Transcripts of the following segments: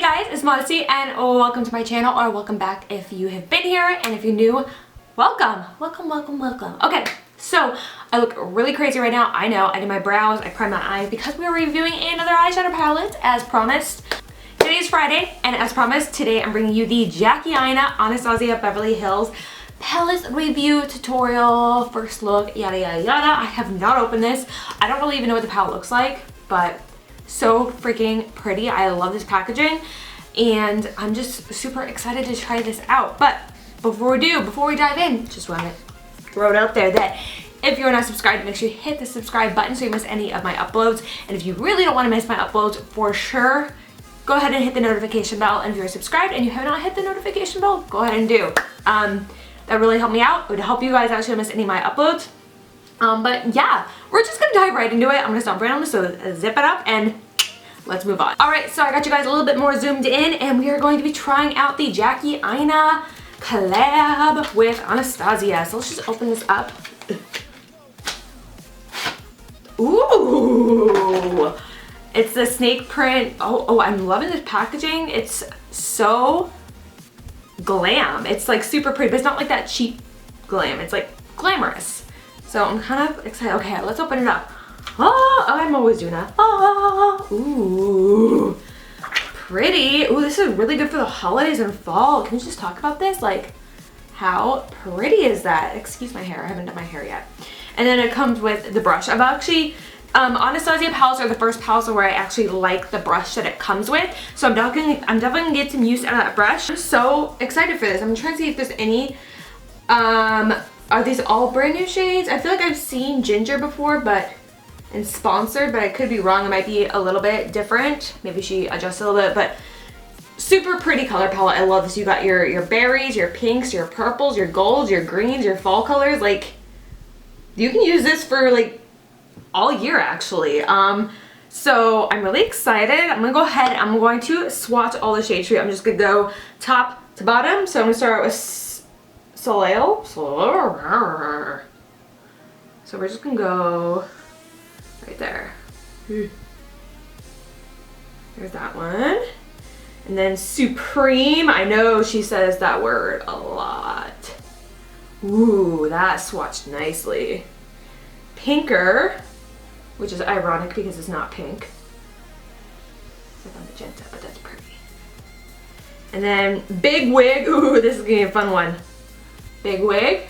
guys, it's Modesty and welcome to my channel, or welcome back if you have been here, and if you're new, welcome. Okay, so I look really crazy right now. I know, I did my brows, I primed my eyes because we are reviewing another eyeshadow palette as promised. Today is Friday, and as promised, today I'm bringing you the Jackie Aina Anastasia Beverly Hills palette review tutorial, first look, yada yada yada. I have not opened this. I don't really even know what the palette looks like, but so freaking pretty. I love this packaging and I'm just super excited to try this out. But before we dive in, just want to throw it out there that if you're not subscribed, make sure you hit the subscribe button so you miss any of my uploads. And if you really don't want to miss my uploads, for sure, go ahead and hit the notification bell. And if you're subscribed and you have not hit the notification bell, go ahead and do. That really helped me out. It would help you guys actually miss any of my uploads. But yeah, we're just gonna dive right into it. I'm gonna stop right on this, so zip it up and let's move on. All right, so I got you guys a little bit more zoomed in, and we are going to be trying out the Jackie Aina collab with Anastasia. So let's just open this up. Ooh, it's the snake print. Oh, I'm loving this packaging. It's so glam. It's like super pretty, but it's not like that cheap glam. It's like glamorous. So I'm kind of excited. Okay, let's open it up. Oh, I'm always doing that. Oh, ooh, pretty. Ooh, this is really good for the holidays and fall. Can we just talk about this? Like, how pretty is that? Excuse my hair. I haven't done my hair yet. And then it comes with the brush. I've actually, Anastasia palettes are the first palettes where I actually like the brush that it comes with. So I'm definitely gonna get some use out of that brush. I'm so excited for this. I'm trying to see if there's any, are these all brand new shades? I feel like I've seen Ginger before, and sponsored, but I could be wrong. It might be a little bit different. Maybe she adjusts a little bit, but super pretty color palette. I love this. You got your berries, your pinks, your purples, your golds, your greens, your fall colors. Like, you can use this for like all year actually. So I'm really excited. I'm gonna go ahead. I'm going to swatch all the shades for you. I'm just gonna go top to bottom. So I'm gonna start with Soleil. So we're just gonna go right there. There's that one. And then Supreme. I know she says that word a lot. Ooh, that swatched nicely. Pinker, which is ironic because it's not pink. It's like on magenta, but that's pretty. And then Big Wig. Ooh, this is gonna be a fun one. Big Wig.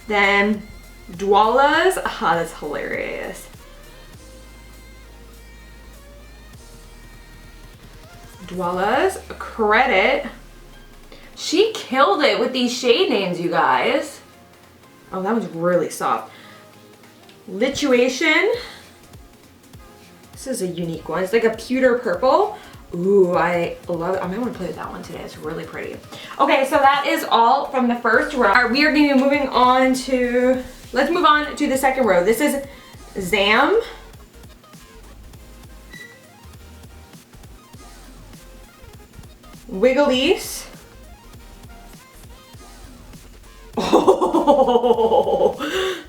Then Dwala's. Ah, that's hilarious. Dwala's Credit. She killed it with these shade names, you guys. Oh, that one's really soft. Lituation. This is a unique one. It's like a pewter purple. Ooh, I love it. I might want to play with that one today. It's really pretty. Okay, so that is all from the first row. All right, we are going to be moving on to, let's move on to the second row. This is Zam. Wigglese. Oh,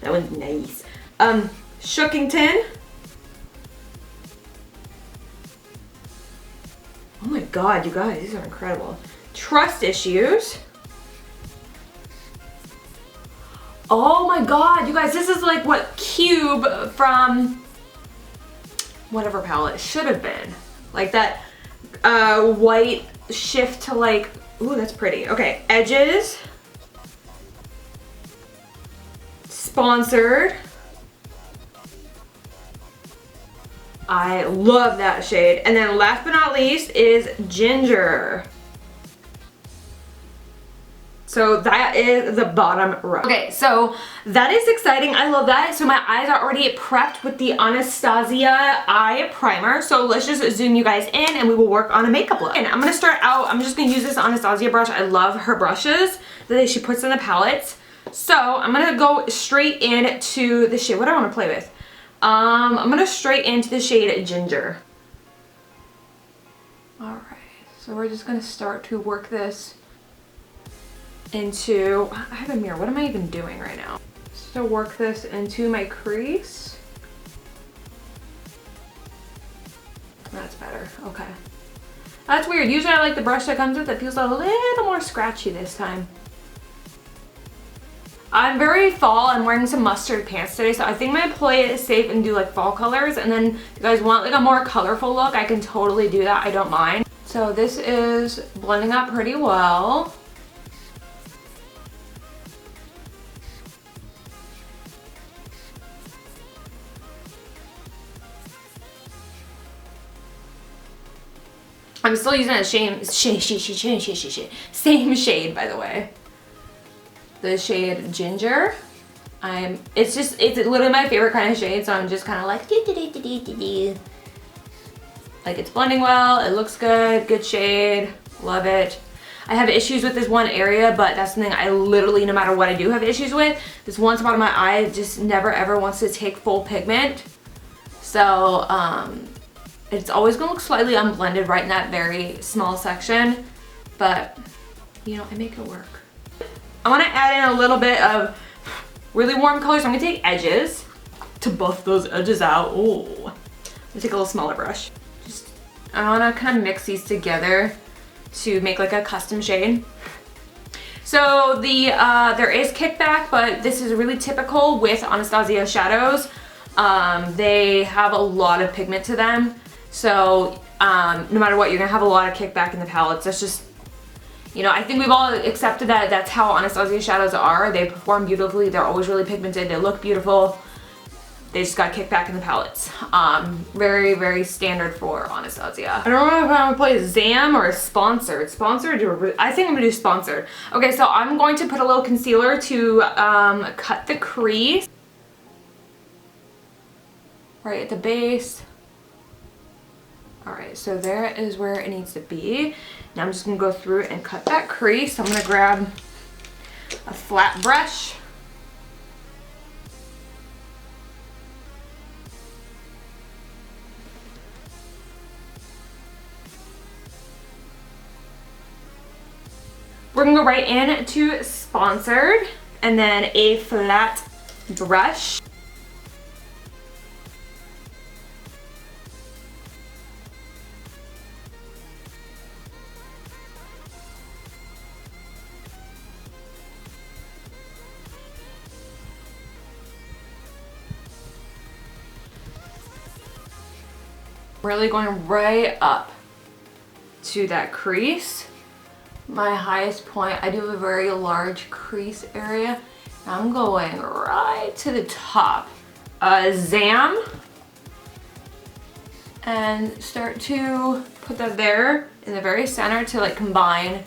that one's nice. Shookington. Oh my god, you guys, these are incredible. Trust Issues. Oh my god, you guys, this is like what Cube from whatever palette should have been. Like that white shift to like, ooh, that's pretty. Okay, Edges. Sponsored. I love that shade. And then last but not least is Ginger. So that is the bottom row. Okay, so that is exciting. I love that. So my eyes are already prepped with the Anastasia eye primer. So let's just zoom you guys in and we will work on a makeup look. And I'm gonna start out, I'm just gonna use this Anastasia brush. I love her brushes that she puts in the palettes. So I'm gonna go straight into the shade. What do I wanna play with? I'm gonna straight into the shade Ginger. All right, so we're just gonna start to work this into, I have a mirror, what am I even doing right now? So work this into my crease. That's better, okay. That's weird. Usually I like the brush that comes with it. Feels a little more scratchy this time. I'm very fall. I'm wearing some mustard pants today, so I think I'm gonna play it safe and do like fall colors. And then if you guys want like a more colorful look, I can totally do that. I don't mind. So this is blending up pretty well. I'm still using the same shade, by the way. The shade Ginger. It's literally my favorite kind of shade, so I'm just kind of like like it's blending well, it looks good, good shade, love it. I have issues with this one area, but that's something I literally, no matter what I do, have issues with. This one spot on my eye just never ever wants to take full pigment. So, it's always gonna look slightly unblended right in that very small section, but you know, I make it work. I wanna add in a little bit of really warm colors. So I'm gonna take edges to buff those edges out. Oh, I'm gonna take a little smaller brush. I wanna kind of mix these together to make like a custom shade. So there is kickback, but this is really typical with Anastasia shadows. They have a lot of pigment to them. So no matter what, you're gonna have a lot of kickback in the palettes. That's just, you know, I think we've all accepted that that's how Anastasia shadows are. They perform beautifully, they're always really pigmented, they look beautiful. They just got kickback in the palettes. Very, very standard for Anastasia. I don't know if I'm gonna play Zam or Sponsored. Sponsored, or I think I'm gonna do Sponsored. Okay, so I'm going to put a little concealer to cut the crease. Right at the base. All right, so there is where it needs to be. Now I'm just gonna go through and cut that crease. I'm gonna grab a flat brush. We're gonna go right in to Sponsored, and then a flat brush. Really going right up to that crease. My highest point, I do have a very large crease area. I'm going right to the top. Zam. And start to put that there in the very center to like combine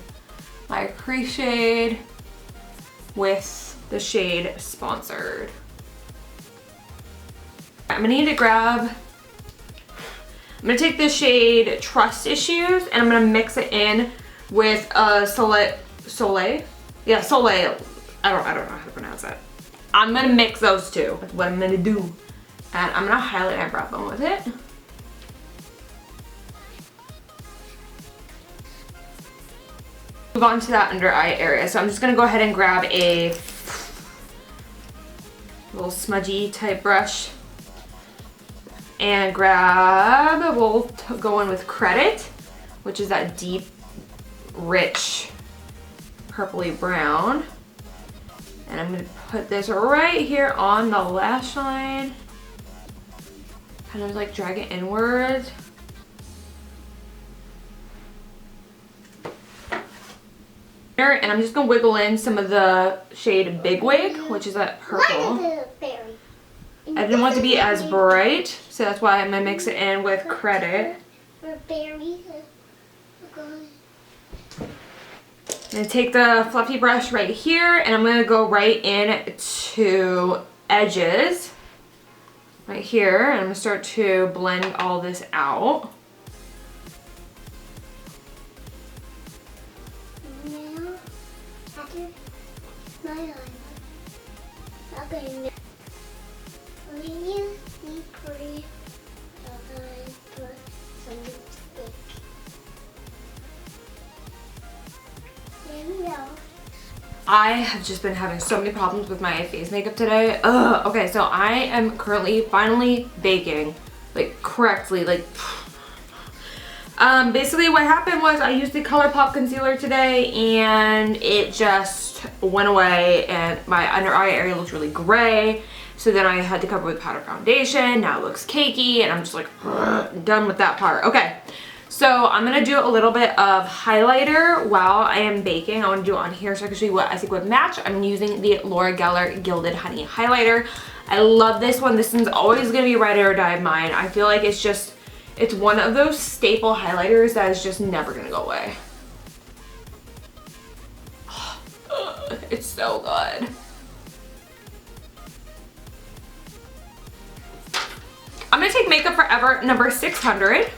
my crease shade with the shade Sponsored. I'm gonna need to grab, I'm gonna take the shade Trust Issues and I'm gonna mix it in with Soleil. Yeah, Soleil. I don't know how to pronounce it. I'm gonna mix those two. That's what I'm gonna do. And I'm gonna highlight my brow bone with it. Move on to that under eye area. So I'm just gonna go ahead and grab a little smudgy type brush and grab, we'll go in with Credit, which is that deep, rich, purpley brown. And I'm gonna put this right here on the lash line. Kind of like drag it inward. And I'm just gonna wiggle in some of the shade Big Wig, which is that purple. I didn't want it to be as bright, so that's why I'm gonna mix it in with Credit. I'm gonna take the fluffy brush right here and I'm gonna go right in to edges right here, and I'm gonna start to blend all this out. I have just been having so many problems with my face makeup today. Ugh. Okay, so I am currently finally baking, like correctly, like Basically what happened was I used the ColourPop concealer today and it just went away and my under eye area looked really gray. So then I had to cover with powder foundation. Now it looks cakey and I'm just like done with that part. Okay, so I'm gonna do a little bit of highlighter while I am baking. I want to do it on here so I can show you what I think would match. I'm using the Laura Geller Gilded Honey Highlighter. I love this one. This one's always gonna be ride or die of mine. I feel like it's one of those staple highlighters that is just never gonna go away. It's so good. I'm gonna take Makeup Forever number 600.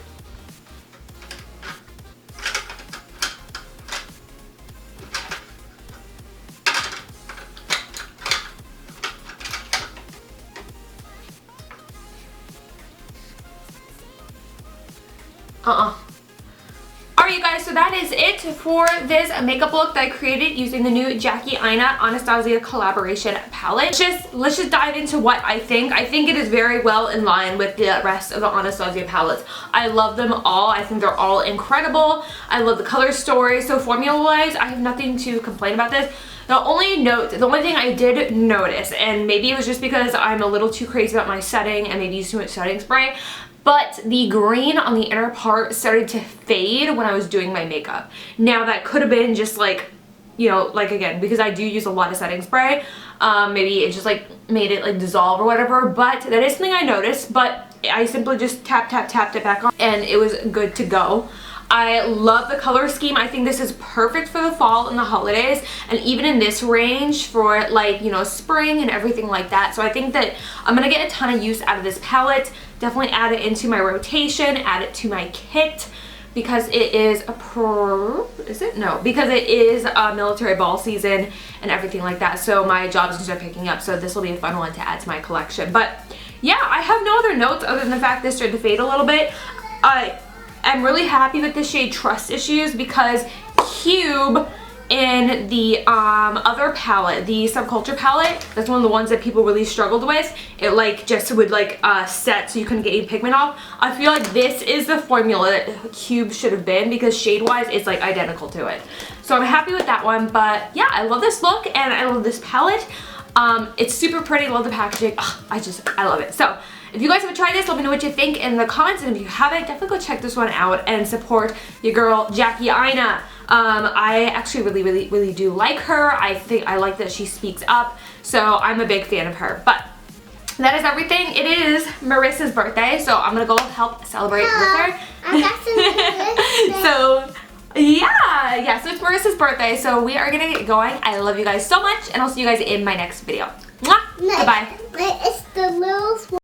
Alright you guys, so that is it for this makeup look that I created using the new Jackie Aina Anastasia collaboration palette. Let's just dive into what I think. I think it is very well in line with the rest of the Anastasia palettes. I love them all. I think they're all incredible. I love the color story. So formula wise, I have nothing to complain about this. The only thing I did notice, and maybe it was just because I'm a little too crazy about my setting and maybe use too much setting spray, but the green on the inner part started to fade when I was doing my makeup. Now that could have been just like, you know, like again, because I do use a lot of setting spray, maybe it just like made it like dissolve or whatever, but that is something I noticed, but I simply just tapped it back on and it was good to go. I love the color scheme. I think this is perfect for the fall and the holidays, and even in this range for like, you know, spring and everything like that. So I think that I'm gonna get a ton of use out of this palette. Definitely add it into my rotation, add it to my kit, because it is because it is a military ball season and everything like that. So my jobs can start picking up. So this will be a fun one to add to my collection. But yeah, I have no other notes other than the fact this started to fade a little bit. I'm really happy with the shade Trust Issues because Cube in the other palette, the Subculture palette, that's one of the ones that people really struggled with. It like just would like set so you couldn't get any pigment off. I feel like this is the formula that Cube should have been because shade wise it's like identical to it. So I'm happy with that one, but yeah, I love this look and I love this palette. It's super pretty, love the packaging. Ugh, I love it. So if you guys haven't tried this, let me know what you think in the comments, and if you haven't, definitely go check this one out and support your girl Jackie Aina. I actually really do like her. I think I like that she speaks up, so I'm a big fan of her. But that is everything. It is Marissa's birthday, so I'm gonna go help celebrate with her. So yeah, so it's Marissa's birthday, so we are gonna get going. I love you guys so much, and I'll see you guys in my next video. Mwah! Goodbye. It's the little